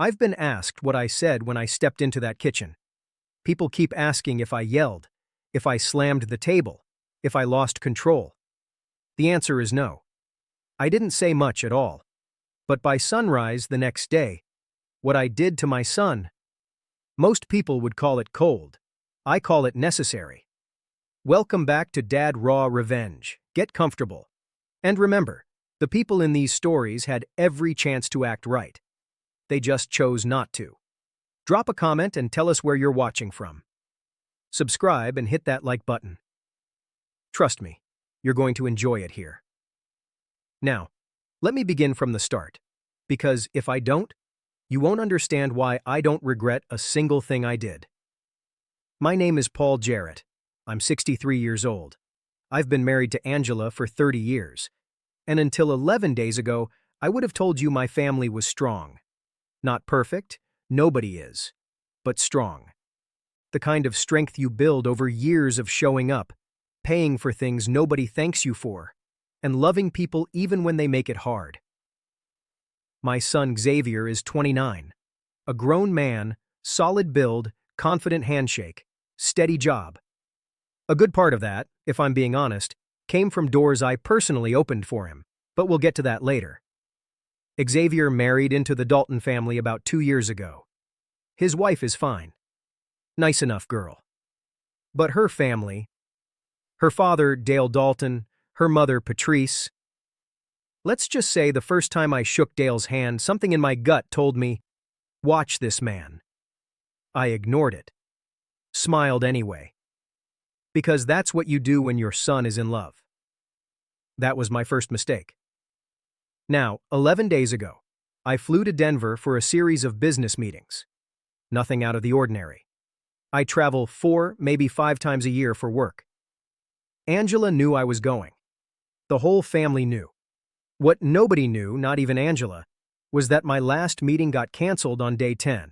I've been asked what I said when I stepped into that kitchen. People keep asking if I yelled, if I slammed the table, if I lost control. The answer is no. I didn't say much at all. But by sunrise the next day, what I did to my son, most people would call it cold. I call it necessary. Welcome back to Dad Raw Revenge. Get comfortable. And remember, the people in these stories had every chance to act right. They just chose not to. Drop a comment and tell us where you're watching from. Subscribe and hit that like button. Trust me, you're going to enjoy it here. Now, let me begin from the start, because if I don't, you won't understand why I don't regret a single thing I did. My name is Paul Jarrett. I'm 63 years old. I've been married to Angela for 30 years. And until 11 days ago, I would have told you my family was strong. Not perfect, nobody is, but strong. The kind of strength you build over years of showing up, paying for things nobody thanks you for, and loving people even when they make it hard. My son Xavier is 29. A grown man, solid build, confident handshake, steady job. A good part of that, if I'm being honest, came from doors I personally opened for him, but we'll get to that later. Xavier married into the Dalton family about 2 years ago. His wife is fine. Nice enough girl. But her family, her father, Dale Dalton, her mother, Patrice. Let's just say the first time I shook Dale's hand, something in my gut told me, watch this man. I ignored it. Smiled anyway. Because that's what you do when your son is in love. That was my first mistake. Now, 11 days ago, I flew to Denver for a series of business meetings. Nothing out of the ordinary. I travel 4, maybe 5 times a year for work. Angela knew I was going. The whole family knew. What nobody knew, not even Angela, was that my last meeting got canceled on day 10.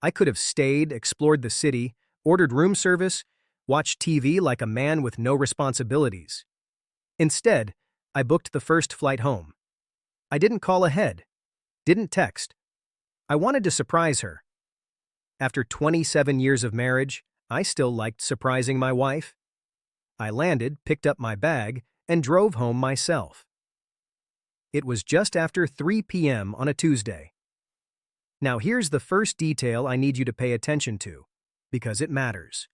I could have stayed, explored the city, ordered room service, watched TV like a man with no responsibilities. Instead, I booked the first flight home. I didn't call ahead, didn't text. I wanted to surprise her. After 27 years of marriage, I still liked surprising my wife. I landed, picked up my bag, and drove home myself. It was just after 3 p.m. on a Tuesday. Now here's the first detail I need you to pay attention to, because it matters.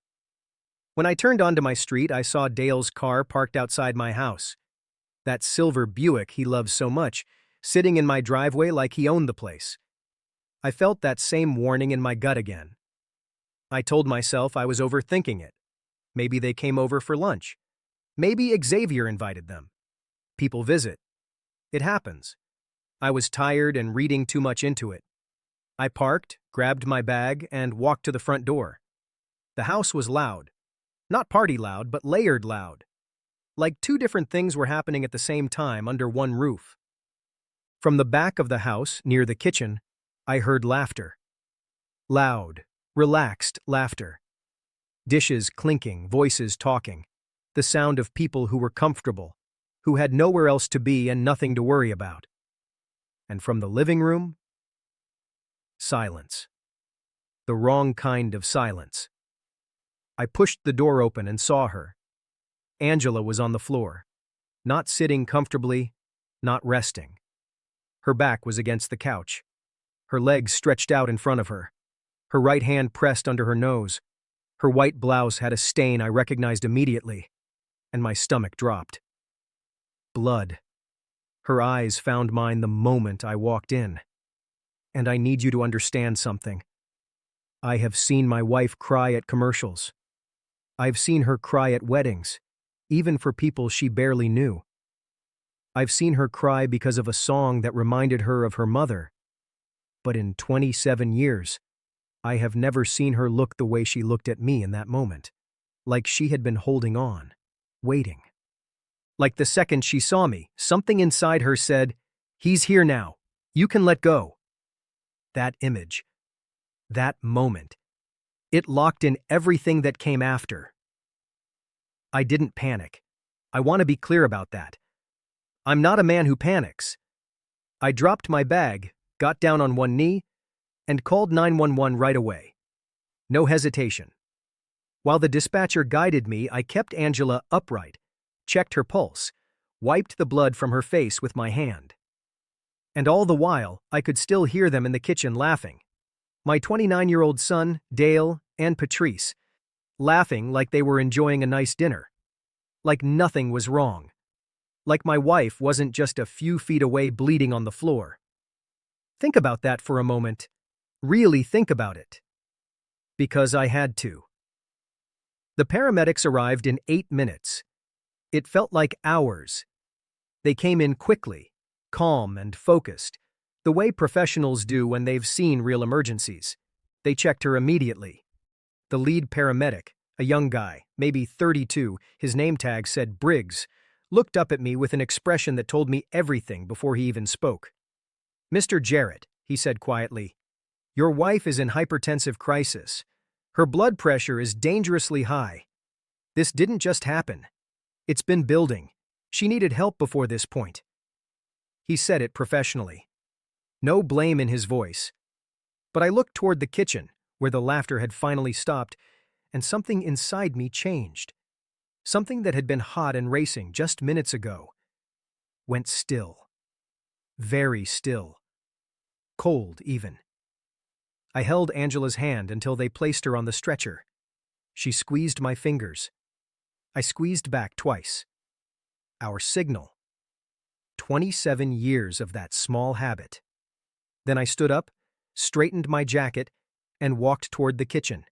When I turned onto my street, I saw Dale's car parked outside my house. That silver Buick he loves so much, sitting in my driveway like he owned the place. I felt that same warning in my gut again. I told myself I was overthinking it. Maybe they came over for lunch. Maybe Xavier invited them. People visit. It happens. I was tired and reading too much into it. I parked, grabbed my bag, and walked to the front door. The house was loud. Not party loud, but layered loud. Like 2 different things were happening at the same time under one roof. From the back of the house, near the kitchen, I heard laughter. Loud, relaxed laughter. Dishes clinking, voices talking. The sound of people who were comfortable, who had nowhere else to be and nothing to worry about. And from the living room, silence. The wrong kind of silence. I pushed the door open and saw her. Angela was on the floor, not sitting comfortably, not resting. Her back was against the couch. Her legs stretched out in front of her. Her right hand pressed under her nose. Her white blouse had a stain I recognized immediately, and my stomach dropped. Blood. Her eyes found mine the moment I walked in. And I need you to understand something. I have seen my wife cry at commercials. I've seen her cry at weddings, even for people she barely knew. I've seen her cry because of a song that reminded her of her mother. But in 27 years, I have never seen her look the way she looked at me in that moment. Like she had been holding on, waiting. Like the second she saw me, something inside her said, "He's here now. You can let go." That image, that moment, it locked in everything that came after. I didn't panic. I want to be clear about that. I'm not a man who panics. I dropped my bag, got down on one knee, and called 911 right away. No hesitation. While the dispatcher guided me, I kept Angela upright, checked her pulse, wiped the blood from her face with my hand. And all the while, I could still hear them in the kitchen laughing. My 29-year-old son, Dale, and Patrice, laughing like they were enjoying a nice dinner. Like nothing was wrong. Like my wife wasn't just a few feet away bleeding on the floor. Think about that for a moment. Really think about it. Because I had to. The paramedics arrived in 8 minutes. It felt like hours. They came in quickly, calm and focused, the way professionals do when they've seen real emergencies. They checked her immediately. The lead paramedic, a young guy, maybe 32, his name tag said Briggs, looked up at me with an expression that told me everything before he even spoke. "Mr. Jarrett," he said quietly, "your wife is in hypertensive crisis. Her blood pressure is dangerously high. This didn't just happen. It's been building. She needed help before this point." He said it professionally. No blame in his voice. But I looked toward the kitchen, where the laughter had finally stopped, and something inside me changed. Something that had been hot and racing just minutes ago went still. Very still. Cold, even. I held Angela's hand until they placed her on the stretcher. She squeezed my fingers. I squeezed back twice. Our signal. 27 years of that small habit. Then I stood up, straightened my jacket, and walked toward the kitchen.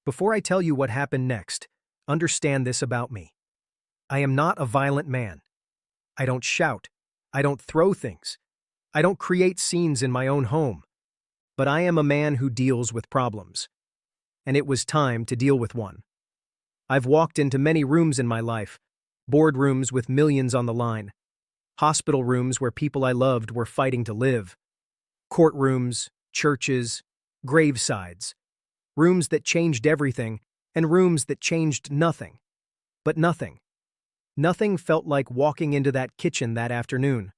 Before I tell you what happened next, understand this about me. I am not a violent man. I don't shout. I don't throw things. I don't create scenes in my own home. But I am a man who deals with problems. And it was time to deal with one. I've walked into many rooms in my life, boardrooms with millions on the line, hospital rooms where people I loved were fighting to live, courtrooms, churches, gravesides, rooms that changed everything, and rooms that changed nothing. But nothing. Nothing felt like walking into that kitchen that afternoon.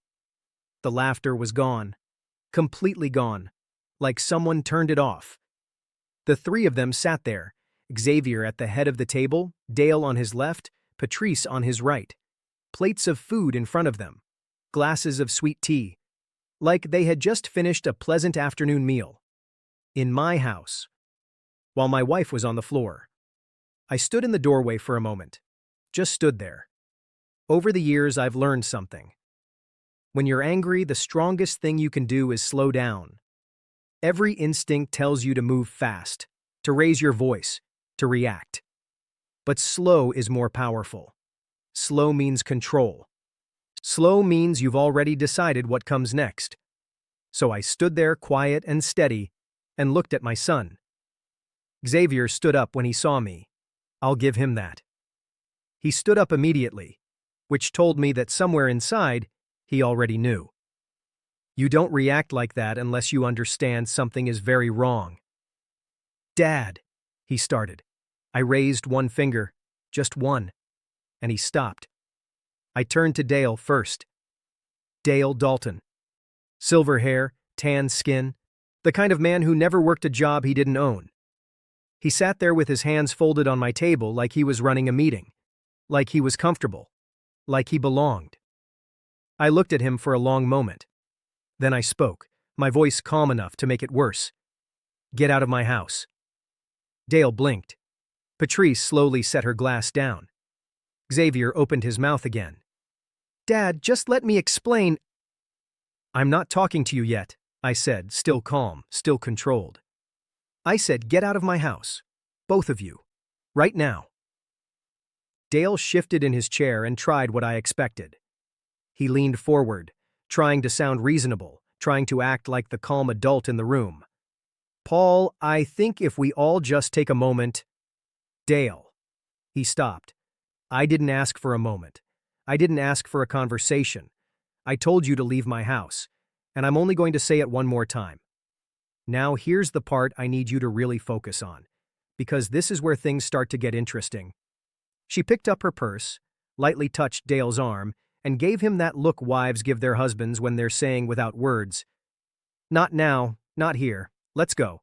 The laughter was gone. Completely gone. Like someone turned it off. The three of them sat there, Xavier at the head of the table, Dale on his left, Patrice on his right. Plates of food in front of them. Glasses of sweet tea. Like they had just finished a pleasant afternoon meal. In my house. While my wife was on the floor. I stood in the doorway for a moment. Just stood there. Over the years, I've learned something. When you're angry, the strongest thing you can do is slow down. Every instinct tells you to move fast, to raise your voice, to react. But slow is more powerful. Slow means control. Slow means you've already decided what comes next. So I stood there quiet and steady and looked at my son. Xavier stood up when he saw me. I'll give him that. He stood up immediately, which told me that somewhere inside, he already knew. You don't react like that unless you understand something is very wrong. "Dad," he started. I raised one finger, just one, and he stopped. I turned to Dale first. Dale Dalton. Silver hair, tan skin, the kind of man who never worked a job he didn't own. He sat there with his hands folded on my table like he was running a meeting, like he was comfortable, like he belonged. I looked at him for a long moment. Then I spoke, my voice calm enough to make it worse. "Get out of my house." Dale blinked. Patrice slowly set her glass down. Xavier opened his mouth again. "Dad, just let me explain." "I'm not talking to you yet," I said, still calm, still controlled. I said, "Get out of my house. Both of you. Right now." Dale shifted in his chair and tried what I expected. He leaned forward, trying to sound reasonable, trying to act like the calm adult in the room. "Paul, I think if we all just take a moment—" "Dale." He stopped. "I didn't ask for a moment. I didn't ask for a conversation. I told you to leave my house, and I'm only going to say it one more time. Now here's the part I need you to really focus on, because this is where things start to get interesting." She picked up her purse, lightly touched Dale's arm, and gave him that look wives give their husbands when they're saying without words, "Not now, not here, Let's go.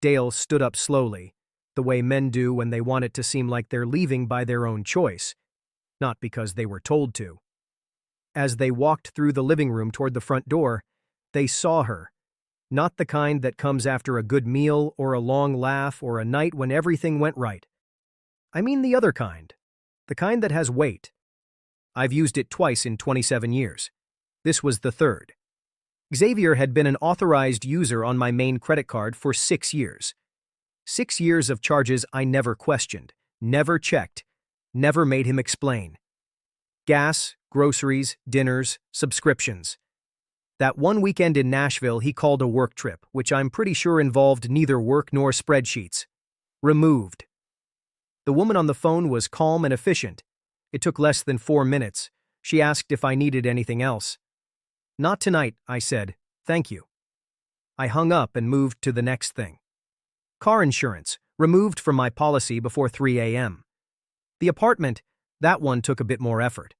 Dale stood up slowly, the way men do when they want it to seem like they're leaving by their own choice, not because they were told to. As they walked through the living room toward the front door, they saw her, not the kind that comes after a good meal or a long laugh or a night when everything went right. I mean the other kind, the kind that has weight. I've used it twice in 27 years. This was the third. Xavier had been an authorized user on my main credit card for 6 years. 6 years of charges I never questioned, never checked, never made him explain. Gas, groceries, dinners, subscriptions. That one weekend in Nashville he called a work trip, which I'm pretty sure involved neither work nor spreadsheets. Removed. The woman on the phone was calm and efficient. It took less than 4 minutes. She asked if I needed anything else. Not tonight, I said. Thank you. I hung up and moved to the next thing. Car insurance, removed from my policy before 3 a.m. The apartment, that one took a bit more effort.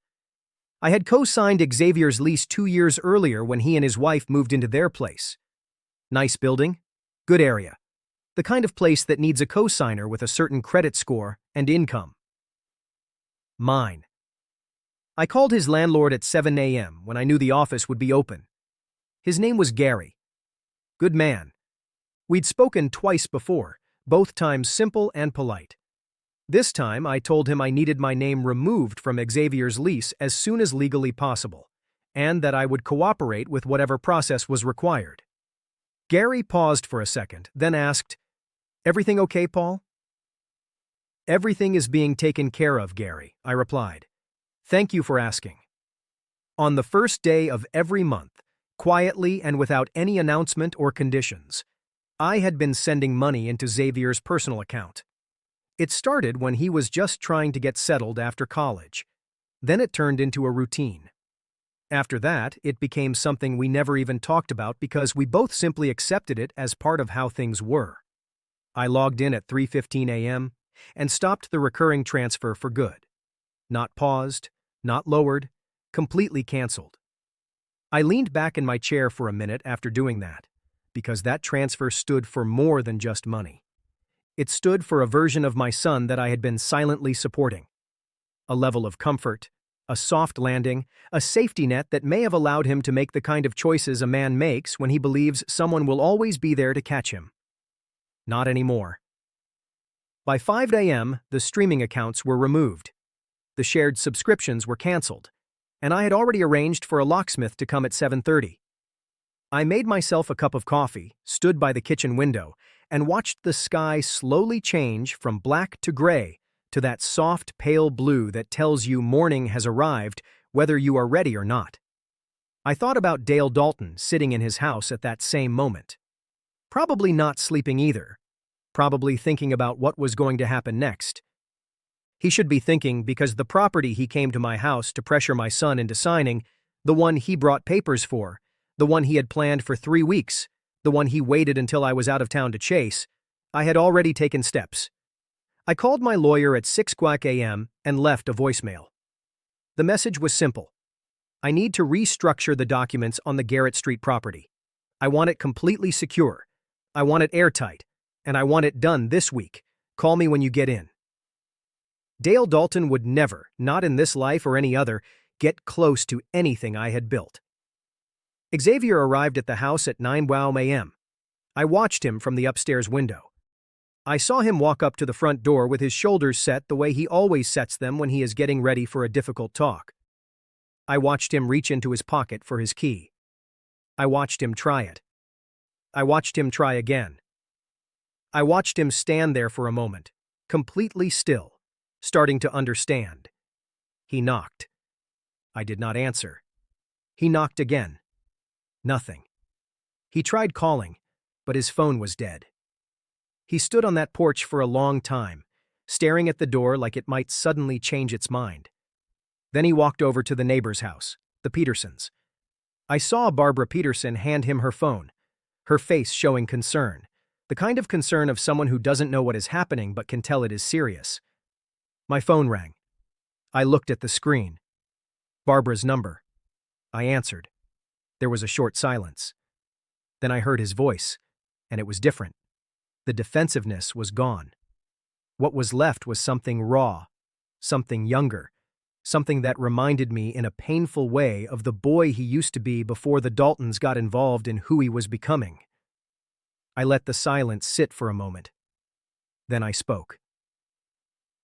I had co-signed Xavier's lease 2 years earlier when he and his wife moved into their place. Nice building, good area. The kind of place that needs a co-signer with a certain credit score and income. Mine. I called his landlord at 7 a.m. when I knew the office would be open. His name was Gary. Good man. We'd spoken twice before, both times simple and polite. This time I told him I needed my name removed from Xavier's lease as soon as legally possible, and that I would cooperate with whatever process was required. Gary paused for a second, then asked, "Everything okay, Paul?" "Everything is being taken care of, Gary," I replied. "Thank you for asking." On the first day of every month, quietly and without any announcement or conditions, I had been sending money into Xavier's personal account. It started when he was just trying to get settled after college. Then it turned into a routine. After that, it became something we never even talked about because we both simply accepted it as part of how things were. I logged in at 3:15 a.m. and stopped the recurring transfer for good. Not paused, not lowered, completely canceled. I leaned back in my chair for a minute after doing that, because that transfer stood for more than just money. It stood for a version of my son that I had been silently supporting. A level of comfort, a soft landing, a safety net that may have allowed him to make the kind of choices a man makes when he believes someone will always be there to catch him. Not anymore. By 5 a.m., the streaming accounts were removed. The shared subscriptions were canceled, and I had already arranged for a locksmith to come at 7:30. I made myself a cup of coffee, stood by the kitchen window, and watched the sky slowly change from black to gray to that soft, pale blue that tells you morning has arrived whether you are ready or not. I thought about Dale Dalton sitting in his house at that same moment. Probably not sleeping either. Probably thinking about what was going to happen next. He should be thinking because the property he came to my house to pressure my son into signing, the one he brought papers for, the one he had planned for 3 weeks, the one he waited until I was out of town to chase, I had already taken steps. I called my lawyer at 6 a.m. and left a voicemail. The message was simple. I need to restructure the documents on the Garrett Street property. I want it completely secure. I want it airtight, and I want it done this week. Call me when you get in. Dale Dalton would never, not in this life or any other, get close to anything I had built. Xavier arrived at the house at 9 a.m. I watched him from the upstairs window. I saw him walk up to the front door with his shoulders set the way he always sets them when he is getting ready for a difficult talk. I watched him reach into his pocket for his key. I watched him try it. I watched him try again. I watched him stand there for a moment, completely still, starting to understand. He knocked. I did not answer. He knocked again. Nothing. He tried calling, but his phone was dead. He stood on that porch for a long time, staring at the door like it might suddenly change its mind. Then he walked over to the neighbor's house, the Petersons. I saw Barbara Peterson hand him her phone, her face showing concern, the kind of concern of someone who doesn't know what is happening but can tell it is serious. My phone rang. I looked at the screen. Barbara's number. I answered. There was a short silence. Then I heard his voice. and it was different. The defensiveness was gone. What was left was something raw, something younger, something that reminded me in a painful way of the boy he used to be before the Daltons got involved in who he was becoming. I let the silence sit for a moment. Then I spoke.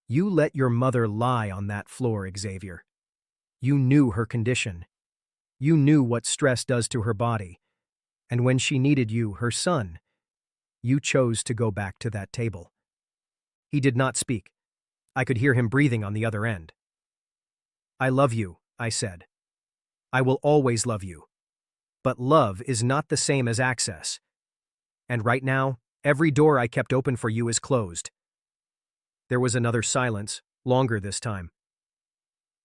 You let your mother lie on that floor, Xavier. You knew her condition. You knew what stress does to her body. And when she needed you, her son, you chose to go back to that table. He did not speak. I could hear him breathing on the other end. I love you, I said. I will always love you. But love is not the same as access. And right now, every door I kept open for you is closed. There was another silence, longer this time.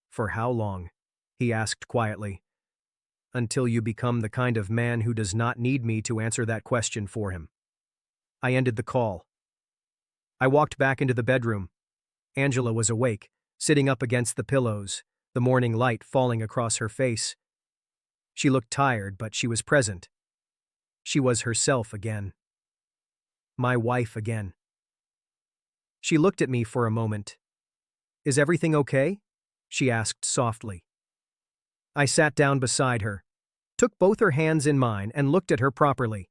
For how long? He asked quietly. Until you become the kind of man who does not need me to answer that question for him. I ended the call. I walked back into the bedroom. Angela was awake, sitting up against the pillows, the morning light falling across her face. She looked tired, but she was present. She was herself again. My wife again. She looked at me for a moment. Is everything okay? She asked softly. I sat down beside her, took both her hands in mine and looked at her properly.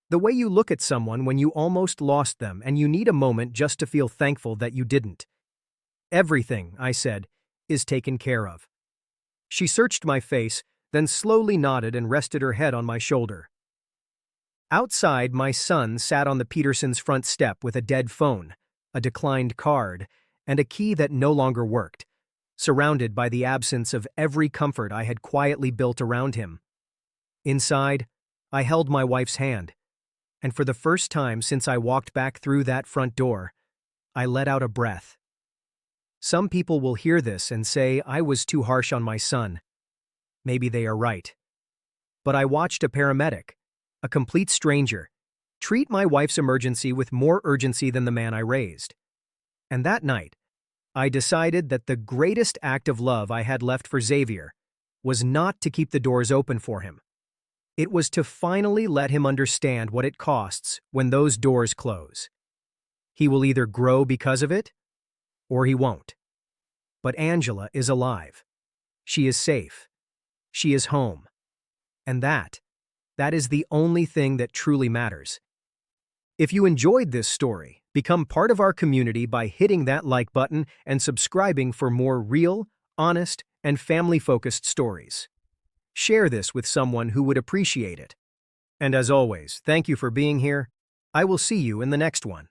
The way you look at someone when you almost lost them and you need a moment just to feel thankful that you didn't. Everything, I said, is taken care of. She searched my face, then slowly nodded and rested her head on my shoulder. Outside, my son sat on the Petersons' front step with a dead phone, a declined card, and a key that no longer worked, surrounded by the absence of every comfort I had quietly built around him. Inside, I held my wife's hand, and for the first time since I walked back through that front door, I let out a breath. Some people will hear this and say I was too harsh on my son. Maybe they are right. But I watched a paramedic, a complete stranger, treat my wife's emergency with more urgency than the man I raised. And that night, I decided that the greatest act of love I had left for Xavier was not to keep the doors open for him. It was to finally let him understand what it costs when those doors close. He will either grow because of it, or he won't. But Angela is alive. She is safe. She is home. And that is the only thing that truly matters. If you enjoyed this story, become part of our community by hitting that like button and subscribing for more real, honest, and family-focused stories. Share this with someone who would appreciate it. And as always, thank you for being here. I will see you in the next one.